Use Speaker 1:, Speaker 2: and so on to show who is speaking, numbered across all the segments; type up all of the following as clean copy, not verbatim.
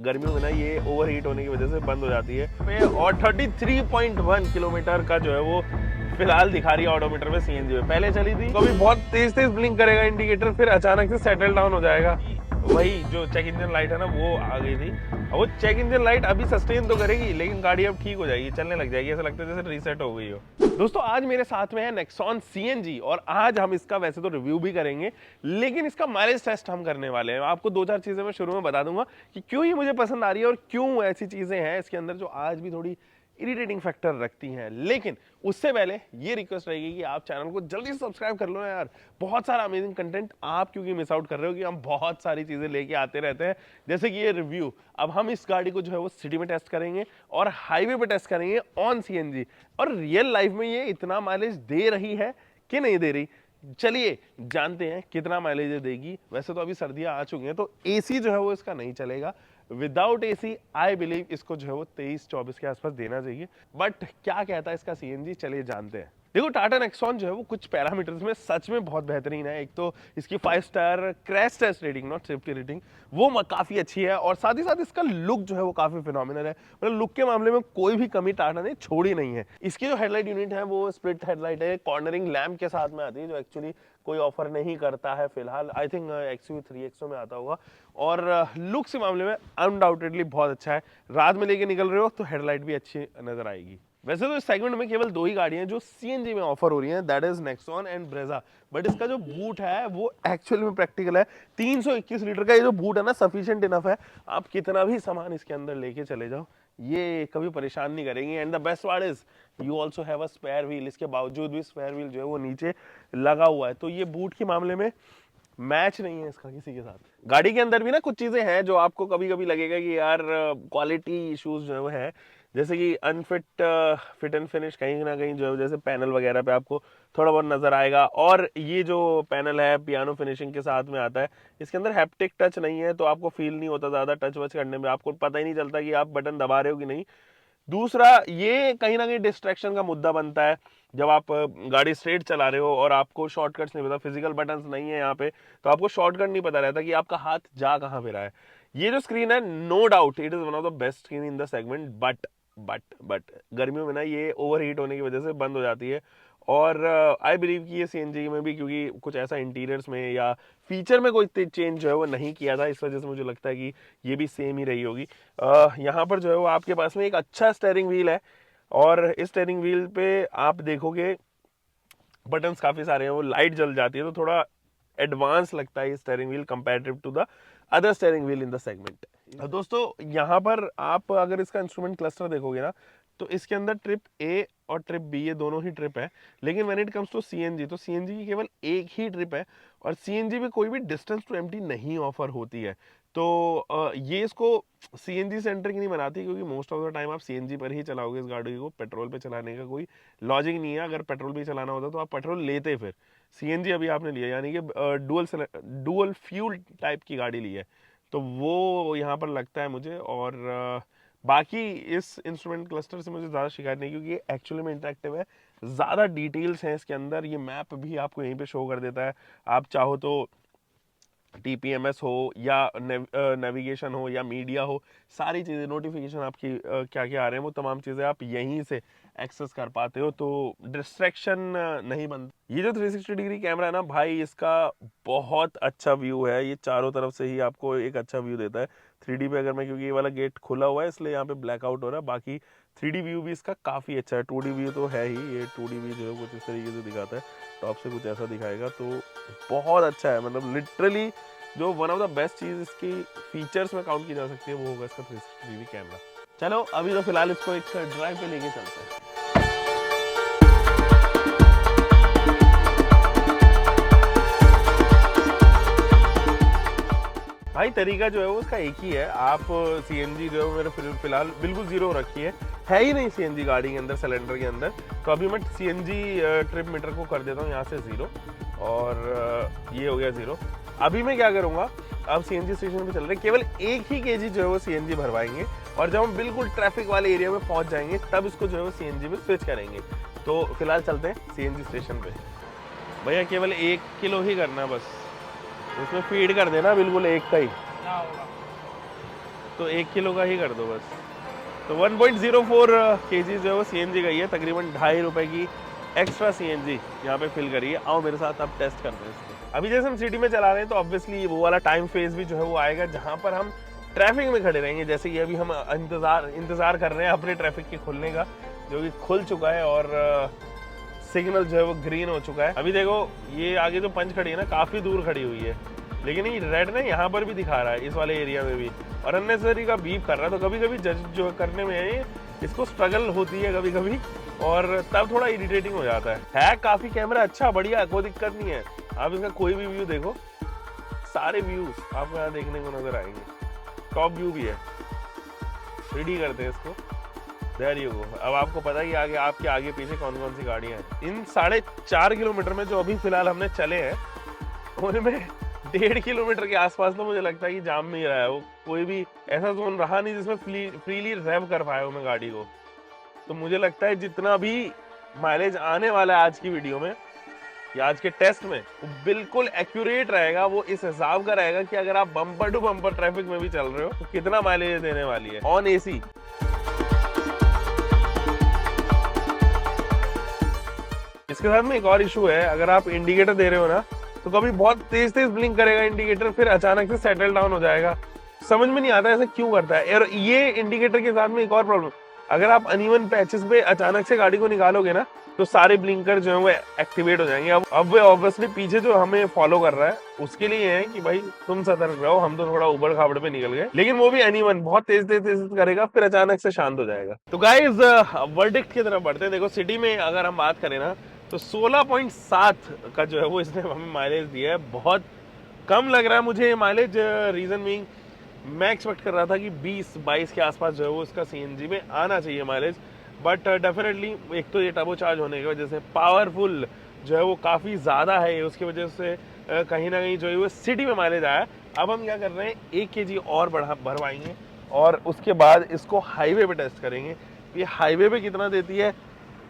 Speaker 1: गर्मियों में ना ये ओवरहीट होने की वजह से बंद हो जाती है और 33.1 किलोमीटर का जो है वो फिलहाल दिखा रही है ऑडोमीटर में सीएनजी में। पहले चली थी तो अभी बहुत तेज तेज ब्लिंक करेगा इंडिकेटर, फिर अचानक से सेटल डाउन हो जाएगा। वही जो चेक इंजन लाइट है ना वो आ गई थी। वो चेक इंजन लाइट अभी सस्टेन तो करेगी लेकिन गाड़ी अब ठीक हो जाएगी, चलने लग जाएगी, ऐसा लगता है जैसे रीसेट हो गई हो। दोस्तों आज मेरे साथ में है नेक्सॉन सीएनजी और आज हम इसका वैसे तो रिव्यू भी करेंगे लेकिन इसका माइलेज टेस्ट हम करने वाले हैं। आपको दो चार चीजें मैं शुरू में बता दूंगा कि क्यों ये मुझे पसंद आ रही है और क्यों ऐसी चीजें हैं इसके अंदर जो आज भी थोड़ी इरिटेटिंग फैक्टर रखती हैं। लेकिन उससे पहले ये रिक्वेस्ट रहेगी कि आप चैनल को जल्दी से सब्सक्राइब कर लो यार। बहुत सारा अमेजिंग कंटेंट आप क्योंकि मिस आउट कर रहे हो कि हम बहुत सारी चीजें लेके आते रहते हैं, जैसे कि ये रिव्यू। अब हम इस गाड़ी को जो है वो सिटी में टेस्ट करेंगे और हाईवे पे टेस्ट करेंगे ऑन सीएनजी, और रियल लाइफ में ये इतना माइलेज दे रही है कि नहीं दे रही। चलिए जानते हैं कितना माइलेज देगी। वैसे तो अभी सर्दियां आ चुकी हैं तो एसी जो है वो इसका नहीं चलेगा। विदाउट एसी आई बिलीव इसको जो है वो 23-24 के आसपास देना चाहिए। बट क्या कहता है इसका सीएनजी, चलिए जानते हैं। देखो टाटा नेक्सॉन जो है वो कुछ पैरामीटर्स में सच में बहुत बेहतरीन है। एक तो इसकी 5 star crash test rating, not safety rating, वो काफी अच्छी है और साथ ही साथ इसका लुक जो है वो काफी फिनोमिनल है। मतलब लुक के मामले में कोई भी कमी टाटा ने छोड़ी नहीं है। इसकी जो हेडलाइट यूनिट है वो स्प्लिट हेडलाइट है, कॉर्नरिंग लैम्प के साथ में आती है जो एक्चुअली कोई ऑफर नहीं करता है फिलहाल। आई थिंक XUV 3XO में आता होगा। और लुक के मामले में अनडाउटेडली बहुत अच्छा है। रात में लेके निकल रहे हो तो हेडलाइट भी अच्छी नजर आएगी। वैसे तो इस सेगमेंट में केवल दो ही गाड़ियां जो सीएनजी में ऑफर हो रही हैं, that is Nexon and Brezza. But इसका जो बूट है वो एक्चुअल में प्रैक्टिकल है। 321 लीटर का ये जो बूट है ना सफिशिएंट इनफ है। आप कितना भी सामान इसके अंदर लेके चले जाओ ये कभी परेशान नहीं करेंगे। And the best part is you also have a spare wheel. इसके बावजूद भी स्पेयर व्हील जो है वो नीचे लगा हुआ है, तो ये बूट के मामले में मैच नहीं है इसका किसी के साथ। गाड़ी के अंदर भी ना कुछ चीजें हैं जो आपको कभी कभी लगेगा कि यार क्वालिटी इश्यूज जो है वो है, जैसे कि अनफिट फिट एंड फिनिश कहीं ना कहीं जो है जैसे पैनल वगैरह पे आपको थोड़ा बहुत नजर आएगा। और ये जो पैनल है पियानो फिनिशिंग के साथ में आता है, इसके अंदर हैप्टिक टच नहीं है तो आपको फील नहीं होता ज्यादा टच वच करने में, आपको पता ही नहीं चलता कि आप बटन दबा रहे हो कि नहीं। दूसरा ये कहीं ना कहीं डिस्ट्रैक्शन का मुद्दा बनता है जब आप गाड़ी स्ट्रेट चला रहे हो और आपको शॉर्टकट्स नहीं पता, फिजिकल बटन्स नहीं है यहाँ पे, तो आपको शॉर्टकट नहीं पता रहता कि आपका हाथ जा कहाँ पे रहा है। ये जो स्क्रीन है no doubt it is one of the best screen in the segment, but गर्मियों में ना ये ओवरहीट होने की वजह से बंद हो जाती है। और आई बिलीव कि ये सीएनजी में भी क्योंकि कुछ ऐसा इंटीरियर्स में या फीचर में कोई चेंज जो है वो नहीं किया था, इस वजह से मुझे लगता है कि ये भी सेम ही रही होगी। यहाँ पर जो है वो आपके पास में एक अच्छा स्टेयरिंग व्हील है और इस स्टेयरिंग व्हील पे आप देखोगे बटन्स काफी सारे हैं, वो लाइट जल जाती है तो थोड़ा एडवांस लगता है ये steering wheel comparative to the other steering wheel in the segment. दोस्तों यहाँ पर आप अगर इसका इंस्ट्रूमेंट क्लस्टर देखोगे ना तो इसके अंदर ट्रिप ए और ट्रिप बी ये दोनों ही ट्रिप है। लेकिन when it comes to CNG तो सीएनजी की केवल एक ही ट्रिप है और सीएनजी में कोई भी डिस्टेंस टू एम्प्टी नहीं ऑफर होती है। तो ये इसको सीएनजी सेंटर की नहीं बनाती क्योंकि मोस्ट ऑफ द टाइम आप सीएनजी पर ही चलाओगे इस गाड़ी को, पेट्रोल पे चलाने का कोई लॉजिक नहीं है। अगर पेट्रोल भी चलाना होता तो आप पेट्रोल लेते, फिर सीएनजी अभी आपने लिया यानी कि डुअल फ्यूल टाइप की गाड़ी ली है, तो वो यहाँ पर लगता है मुझे। और बाकी इस इंस्ट्रूमेंट क्लस्टर से मुझे ज़्यादा शिकायत नहीं क्योंकि ये एक्चुअली में इंटरेक्टिव है, ज़्यादा डिटेल्स हैं इसके अंदर। ये मैप भी आपको यहीं पे शो कर देता है, आप चाहो तो TPMS हो या नेविगेशन हो या मीडिया हो, सारी चीज़ें नोटिफिकेशन आपकी क्या क्या आ रहे हैं वो तमाम चीज़ें आप यहीं से एक्सेस कर पाते हो, तो डिस्ट्रैक्शन नहीं बनता। ये जो 360 डिग्री कैमरा है ना भाई, इसका बहुत अच्छा व्यू है। ये चारों तरफ से ही आपको एक अच्छा व्यू देता है। 3D पे अगर मैं, क्योंकि ये वाला गेट खुला हुआ है इसलिए यहाँ पे ब्लैकआउट हो रहा है, बाकी 3D व्यू भी इसका काफ़ी अच्छा है। 2D व्यू तो है ही, ये 2D व्यू जो है कुछ इस तरीके से दिखाता है, टॉप से कुछ ऐसा दिखाएगा, तो बहुत अच्छा है। मतलब लिटरली जो वन ऑफ द बेस्ट चीज़ इसकी फीचर्स में काउंट की जा सकती है वो होगा इसका 360 डिग्री कैमरा। चलो अभी तो फिलहाल इसको एक ड्राइव पे लेके चलते हैं। भाई तरीका जो है वो उसका एक ही है। आप सीएनजी जो है मेरे फिलहाल बिल्कुल जीरो रखी है ही नहीं सीएनजी गाड़ी के अंदर, सिलेंडर के अंदर। तो अभी मैं सीएनजी ट्रिप मीटर को कर देता हूँ यहाँ से 0 और ये हो गया 0। अभी मैं क्या करूँगा, अब सीएनजी स्टेशन पे चल रहे केवल 1 ही केजी जो है वो सीएनजी भरवाएंगे और जब हम बिल्कुल ट्रैफिक वाले एरिया में पहुँच जाएंगे तब इसको जो है वो सीएनजी में स्विच करेंगे। तो फिलहाल चलते हैं सीएनजी स्टेशन पे। भैया केवल 1 किलो ही करना, बस उसमें फीड कर देना बिल्कुल एक का ही। तो 1 किलो का ही कर दो बस। तो 1.04 kg जो है वो CNG गई है, तकरीबन ₹2.5 की एक्स्ट्रा CNG यहाँ पे फिल करी है। आओ मेरे साथ अब टेस्ट करते हैं इसको। अभी जैसे हम सिटी में चला रहे हैं तो ऑब्वियसली वो वाला टाइम फेज भी जो है वो आएगा जहाँ पर हम ट्रैफिक में खड़े रहेंगे। जैसे कि अभी हम इंतजार कर रहे हैं अपने ट्रैफिक के खुलने का, जो कि खुल चुका है और सिग्नल जो है वो ग्रीन हो चुका है। अभी देखो ये आगे जो पंच खड़ी है ना, काफी दूर खड़ी हुई है, लेकिन ये रेड ना यहाँ पर भी दिखा रहा है, इस वाले एरिया में भी, और अननेसेसरी का बीप कर रहा है। तो कभी कभी जज जो करने में इसको स्ट्रगल होती है कभी कभी, और तब थोड़ा इरिटेटिंग हो जाता है काफी कैमरा अच्छा बढ़िया, कोई दिक्कत नहीं है। आप इसका कोई भी व्यू देखो, सारे व्यूज आपको यहाँ देखने को नजर आएंगे। टॉप व्यू भी है, 3D करते हैं इसको। There you go. अब आपको पता है कि आगे आपके आगे पीछे कौन कौन सी गाड़ियां हैं। इन 4.5 किलोमीटर में जो अभी फिलहाल हमने चले हैं, उनमें 1.5 किलोमीटर के आसपास तो मुझे लगता है कि जाम नहीं रहा है। वो कोई भी ऐसा जोन रहा नहीं जिसमें फ्रीली रेव कर पाए हो मैं गाड़ी को। तो मुझे लगता है जितना भी माइलेज आने वाला है आज की वीडियो में या आज के टेस्ट में, वो बिल्कुल एक्यूरेट रहेगा। वो इस हिसाब का रहेगा कि अगर आप बम्पर टू बम्पर ट्रैफिक में भी चल रहे हो तो कितना माइलेज देने वाली है ऑन AC। इसके साथ में एक और इशू है, अगर आप इंडिकेटर दे रहे हो ना तो कभी बहुत तेज ब्लिंक करेगा इंडिकेटर, फिर अचानक से सेटल डाउन हो जाएगा। समझ में नहीं आता ऐसा क्यों करता है। और ये इंडिकेटर के साथ में एक और प्रॉब्लम, अगर आप अनइवन पैचेस पे अचानक से गाड़ी को निकालोगे ना तो सारे ब्लिंकर जो है वो एक्टिवेट हो जाएंगे। अब वो ऑब्वियसली पीछे जो हमें फॉलो कर रहा है उसके लिए है कि भाई तुम सतर्क रहो, हम तो थोड़ा उबड़ खाबड़ पे निकल गए, लेकिन वो भी अनइवन बहुत तेज करेगा, फिर अचानक से शांत हो जाएगा। तो गाइस वर्डिक्ट की तरफ बढ़ते हैं। देखो सिटी में अगर हम बात करें ना तो 16.7 का जो है वो इसने हमें माइलेज दिया है। बहुत कम लग रहा है मुझे ये माइलेज। रीजन बीइंग मैं एक्सपेक्ट कर रहा था कि 20-22 के आसपास जो है वो इसका CNG में आना चाहिए माइलेज, बट डेफिनेटली एक तो ये टर्बो चार्ज होने की वजह से पावरफुल जो है वो काफ़ी ज़्यादा है, उसकी वजह से कहीं ना कहीं जो है वो सिटी में माइलेज आया। अब हम क्या कर रहे हैं, 1 kg और भरवाएंगे और उसके बाद इसको हाईवे पे टेस्ट करेंगे। ये हाईवे पे कितना देती है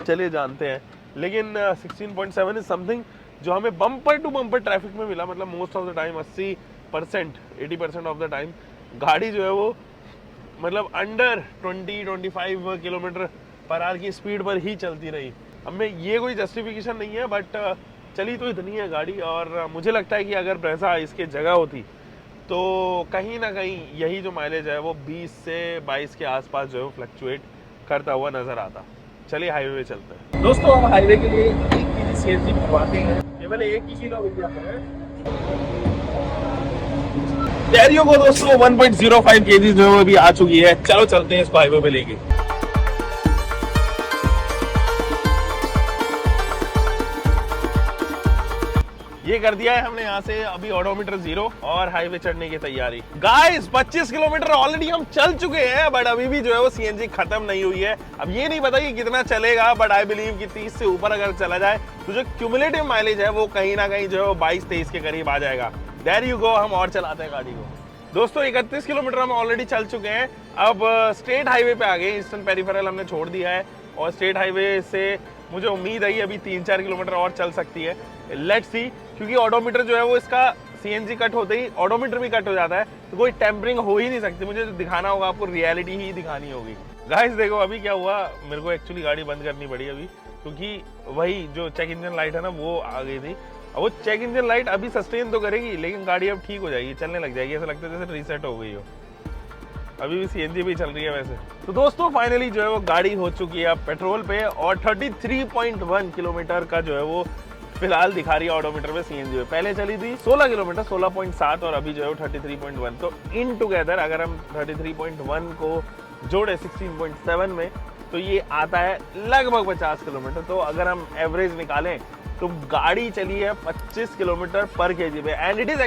Speaker 1: चलिए जानते हैं। लेकिन 16.7 इज समथिंग जो हमें बम्पर टू बम्पर ट्रैफिक में मिला। मतलब most of the time 80% of the time गाड़ी जो है वो मतलब अंडर 20-25 किलोमीटर पर आवर की स्पीड पर ही चलती रही। अब में ये कोई जस्टिफिकेशन नहीं है, बट चली तो इतनी है गाड़ी। और मुझे लगता है कि अगर ब्रेज़ा इसके जगह होती तो कहीं ना कहीं यही जो माइलेज है वो 20 से 22 के आसपास जो है फ्लक्चुएट करता हुआ नजर आता। चलिए हाईवे पे चलते हैं दोस्तों। हम हाईवे के लिए 1 kg CNG भरवाते हैं, केवल 1 ही किलो मिल जाता है। कैरियो को दोस्तों 1.05 kg जो है वो अभी आ चुकी है। चलो चलते हैं इसको हाईवे पे लेके। ये कर दिया है हमने यहाँ से अभी ऑडोमीटर 0 और हाईवे चढ़ने की तैयारी। गाइस 25 किलोमीटर ऑलरेडी हम चल चुके हैं, बट अभी भी जो है वो CNG खत्म नहीं हुई है। अब ये नहीं पता कि कितना चलेगा, बट आई बिलीव कि 30 से ऊपर अगर चला जाए तो जो क्यूमुलेटिव माइलेज है वो कहीं ना कहीं जो है 22-23 के करीब आ जाएगा। There you go. हम और चलाते हैं गाड़ी को दोस्तों। 31 किलोमीटर हम ऑलरेडी चल चुके हैं। अब स्टेट हाईवे पे आ गए। ईस्टर्न पेरिफेरल हमने छोड़ दिया है और स्टेट हाईवे से मुझे उम्मीद है अभी 3-4 किलोमीटर और चल सकती है। लेट्स सी, क्योंकि ऑडोमीटर जो है वो इसका CNG कट होते ही ऑडोमीटर भी कट हो जाता है, तो कोई टेम्परिंग हो ही नहीं सकती। मुझे दिखाना होगा आपको, रियलिटी ही दिखानी होगी। गाइस देखो अभी क्या हुआ, मेरे को एक्चुअली गाड़ी बंद करनी पड़ी अभी, क्योंकि वही जो चेक इंजन लाइट है ना वो आ गई थी। अब वो चेक इंजन लाइट अभी सस्टेन तो करेगी, लेकिन गाड़ी अब ठीक हो जाएगी, चलने लग जाएगी। ऐसा लगता है जैसे रीसेट हो गई हो। अभी भी CNG भी चल रही है वैसे। तो दोस्तों फाइनली जो है वो गाड़ी हो चुकी है अब पेट्रोल पे, और 33.1 किलोमीटर का जो है वो फिलहाल दिखा रही है ऑडोमीटर पे CNG पे। पहले चली थी 16 किलोमीटर 16.7 और अभी जो है 33.1। तो इन टुगेदर अगर हम 33.1 को जोड़े 16.7 में तो ये आता है लगभग 50 किलोमीटर। तो अगर हम एवरेज निकालें तो गाड़ी चली है 25 किलोमीटर पर kg पे। And it is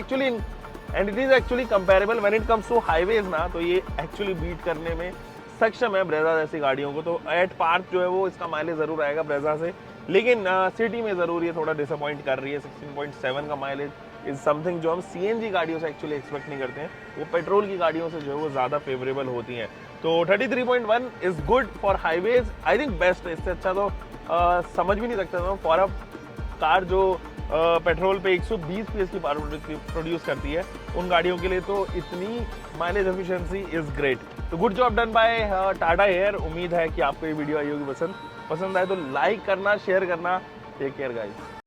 Speaker 1: actually comparable when it comes to highways ना, तो ये एक्चुअली बीट करने में सक्षम है ब्रेजा जैसी गाड़ियों को। तो एट पार्क जो है वो इसका माइलेज जरूर आएगा ब्रेजा से, लेकिन सिटी में जरूर ये थोड़ा डिसअपॉइंट कर रही है। 16.7 का माइलेज इज समथिंग जो हम CNG गाड़ियों से एक्चुअली एक्सपेक्ट नहीं करते हैं, वो पेट्रोल की गाड़ियों से जो है वो ज्यादा फेवरेबल होती हैं। तो 33.1 is good for highways, I think best. इससे अच्छा तो समझ भी नहीं सकता था फॉर अ कार जो पेट्रोल पे 120 PS की पावर प्रोड्यूस करती है, उन गाड़ियों के लिए तो इतनी माइलेज एफिशिएंसी इज ग्रेट। तो good job done by Tata air. उम्मीद है कि आपको ये वीडियो आई होगी पसंद आए तो लाइक करना, शेयर करना। Take care guys.